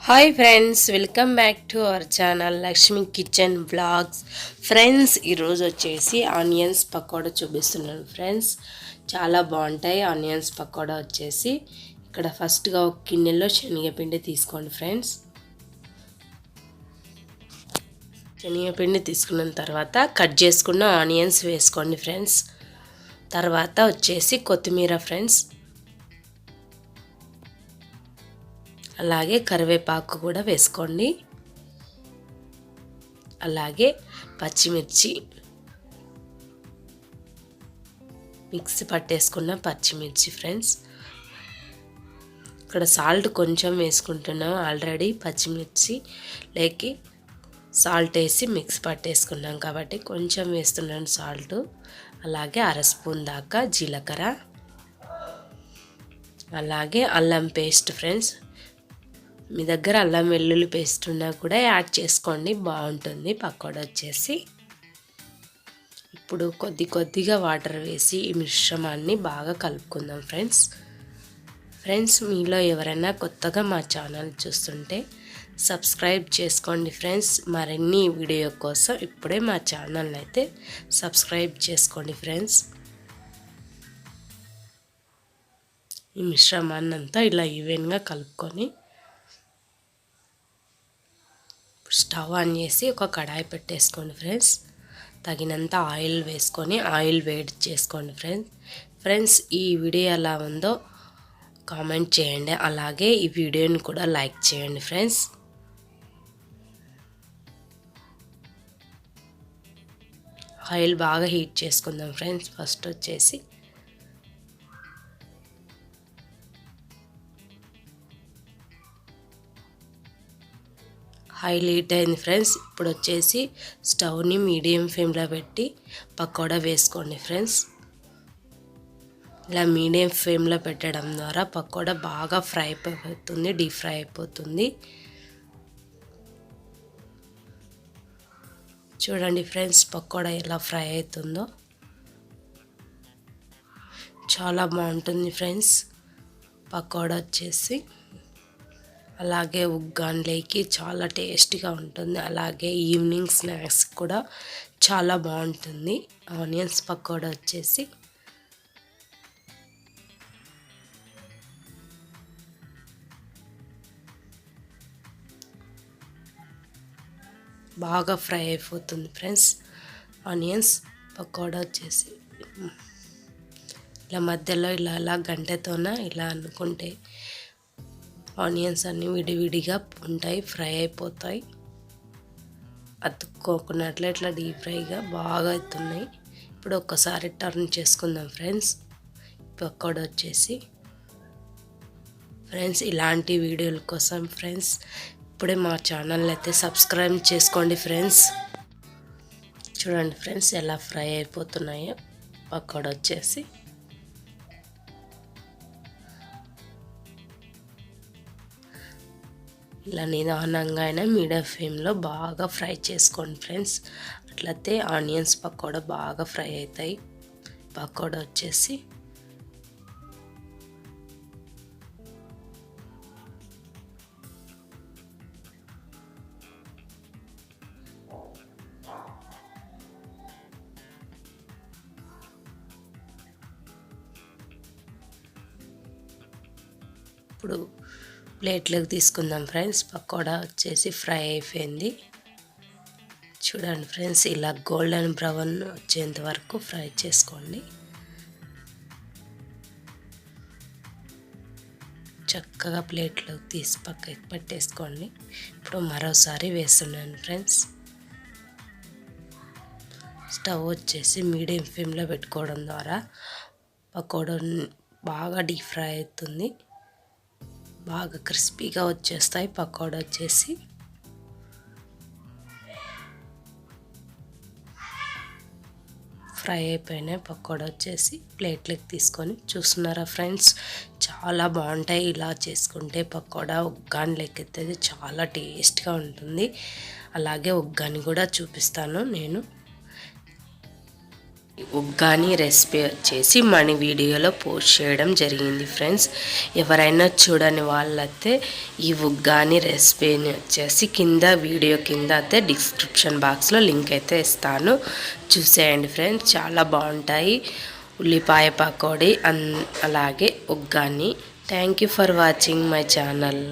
Hi friends, welcome back to our channel Lakshmi kitchen vlogs. Friends, ఈరోజు వచ్చేసి onions pakoda చూపిస్తున్నాను. Friends, చాలా బాగుంటాయి ఆనియన్స్ పకోడా వచ్చేసి. ఇక్కడ ఫస్ట్గా ఒక గిన్నెలో శనగపిండి తీసుకోండి ఫ్రెండ్స్. శనగపిండి తీసుకున్న తర్వాత కట్ చేసుకున్న ఆనియన్స్ వేసుకోండి ఫ్రెండ్స్. తర్వాత వచ్చేసి కొత్తిమీర ఫ్రెండ్స్, అలాగే కరివేపాకు కూడా వేసుకోండి. అలాగే పచ్చిమిర్చి, మిక్సీ పట్టేసుకున్న పచ్చిమిర్చి ఫ్రెండ్స్. ఇక్కడ సాల్ట్ కొంచెం వేసుకుంటున్నాం, ఆల్రెడీ పచ్చిమిర్చి లేకి సాల్ట్ వేసి మిక్స్ పట్టేసుకున్నాం కాబట్టి కొంచెం వేస్తున్నాను సాల్ట్. అలాగే అర స్పూన్ దాకా జీలకర్ర, అలాగే అల్లం పేస్ట్ ఫ్రెండ్స్. మీ దగ్గర అల్లం వెల్లుల్లి పేస్ట్ ఉన్నా కూడా యాడ్ చేసుకోండి, బాగుంటుంది పకోడా వచ్చేసి. ఇప్పుడు కొద్దిగా వాటర్ వేసి ఈ మిశ్రమాన్ని బాగా కలుపుకుందాం ఫ్రెండ్స్. మీలో ఎవరైనా కొత్తగా మా ఛానల్ చూస్తుంటే సబ్స్క్రైబ్ చేసుకోండి ఫ్రెండ్స్. మరిన్ని వీడియో కోసం ఇప్పుడే మా ఛానల్ అయితే సబ్స్క్రైబ్ చేసుకోండి ఫ్రెండ్స్. ఈ మిశ్రమాన్ని అంతా ఇలా ఈవెన్గా కలుపుకొని స్టవ్ ఆన్ చేసి ఒక కడాయి పెట్టేసుకోండి ఫ్రెండ్స్. తగినంత ఆయిల్ వేసుకొని ఆయిల్ వేడి చేసుకోండి ఫ్రెండ్స్. ఈ వీడియో ఎలా ఉందో కామెంట్ చేయండి, అలాగే ఈ వీడియోని కూడా లైక్ చేయండి ఫ్రెండ్స్. ఆయిల్ బాగా హీట్ చేసుకుందాం ఫ్రెండ్స్. ఫస్ట్ వచ్చేసి ఆయిల్ హీట్ అయింది ఫ్రెండ్స్. ఇప్పుడు వచ్చేసి స్టవ్ని మీడియం ఫ్లేమ్లో పెట్టి పకోడా వేసుకోండి ఫ్రెండ్స్. ఇలా మీడియం ఫ్లేమ్లో పెట్టడం ద్వారా పకోడా బాగా ఫ్రై అయిపోతుంది, డీప్ ఫ్రై అయిపోతుంది. చూడండి ఫ్రెండ్స్, పకోడా ఎలా ఫ్రై అవుతుందో చాలా బాగుంటుంది ఫ్రెండ్స్ పకోడా వచ్చేసి. అలాగే ఉగ్గానిలోకి చాలా టేస్టీగా ఉంటుంది, అలాగే ఈవినింగ్ స్నాక్స్ కూడా చాలా బాగుంటుంది ఆనియన్స్ పకోడా వచ్చేసి. బాగా ఫ్రై అయిపోతుంది ఫ్రెండ్స్ ఆనియన్స్ పకోడా వచ్చేసి. ఇలా మధ్యలో ఇలా గంటెతోన ఇలా అనుకుంటే ఆనియన్స్ అన్నీ విడివిడిగా ఉంటాయి, ఫ్రై అయిపోతాయి. అతుక్కోకున్నట్లు ఇట్లా డీప్ ఫ్రైగా బాగా అవుతున్నాయి. ఇప్పుడు ఒక్కసారి టర్న్ చేసుకుందాం ఫ్రెండ్స్ పకోడా వచ్చేసి. ఫ్రెండ్స్, ఇలాంటి వీడియోల కోసం ఫ్రెండ్స్ ఇప్పుడే మా ఛానల్ అయితే సబ్స్క్రైబ్ చేసుకోండి ఫ్రెండ్స్. చూడండి ఫ్రెండ్స్ ఎలా ఫ్రై అయిపోతున్నాయో పకోడా వచ్చేసి. ఇలా నిదానంగా అయినా మీడియం ఫ్లేమ్లో బాగా ఫ్రై చేసుకోండి ఫ్రెండ్స్. అట్లయితే ఆనియన్స్ పకోడా బాగా ఫ్రై అవుతాయి పకోడా వచ్చేసి. ఇప్పుడు ప్లేట్లోకి తీసుకుందాం ఫ్రెండ్స్. పకోడా వచ్చేసి ఫ్రై అయిపోయింది. చూడండి ఫ్రెండ్స్, ఇలా గోల్డెన్ బ్రౌన్ వచ్చేంత వరకు ఫ్రై చేసుకోండి. చక్కగా ప్లేట్లోకి తీసి పక్కకి పెట్టేసుకోండి. ఇప్పుడు మరోసారి వేస్తున్నాను ఫ్రెండ్స్. స్టవ్ వచ్చేసి మీడియం ఫ్లేమ్లో పెట్టుకోవడం ద్వారా పకోడా బాగా డీప్ ఫ్రై అవుతుంది, బాగా క్రిస్పీగా వచ్చేస్తాయి పకోడా వచ్చేసి. ఫ్రై అయిపోయినాయి పకోడా వచ్చేసి. ప్లేట్లోకి తీసుకొని చూస్తున్నారా ఫ్రెండ్స్, చాలా బాగుంటాయి ఇలా చేసుకుంటే పకోడా. ఉగ్గాని లెక్కెత్తేది చాలా టేస్ట్గా ఉంటుంది. అలాగే ఉగ్గాని కూడా చూపిస్తాను నేను. ఉగ్గాని రెసిపీ వచ్చేసి మన వీడియోలో పోస్ట్ చేయడం జరిగింది ఫ్రెండ్స్. ఎవరైనా చూడని వాళ్ళైతే ఈ ఉగ్గాని రెసిపీని వచ్చేసి కింద వీడియో కింద అయితే డిస్క్రిప్షన్ బాక్స్లో లింక్ అయితే ఇస్తాను, చూసేయండి ఫ్రెండ్స్. చాలా బాగుంటాయి ఉల్లిపాయ పకోడీ అలాగే uggani. Thank you for watching my channel.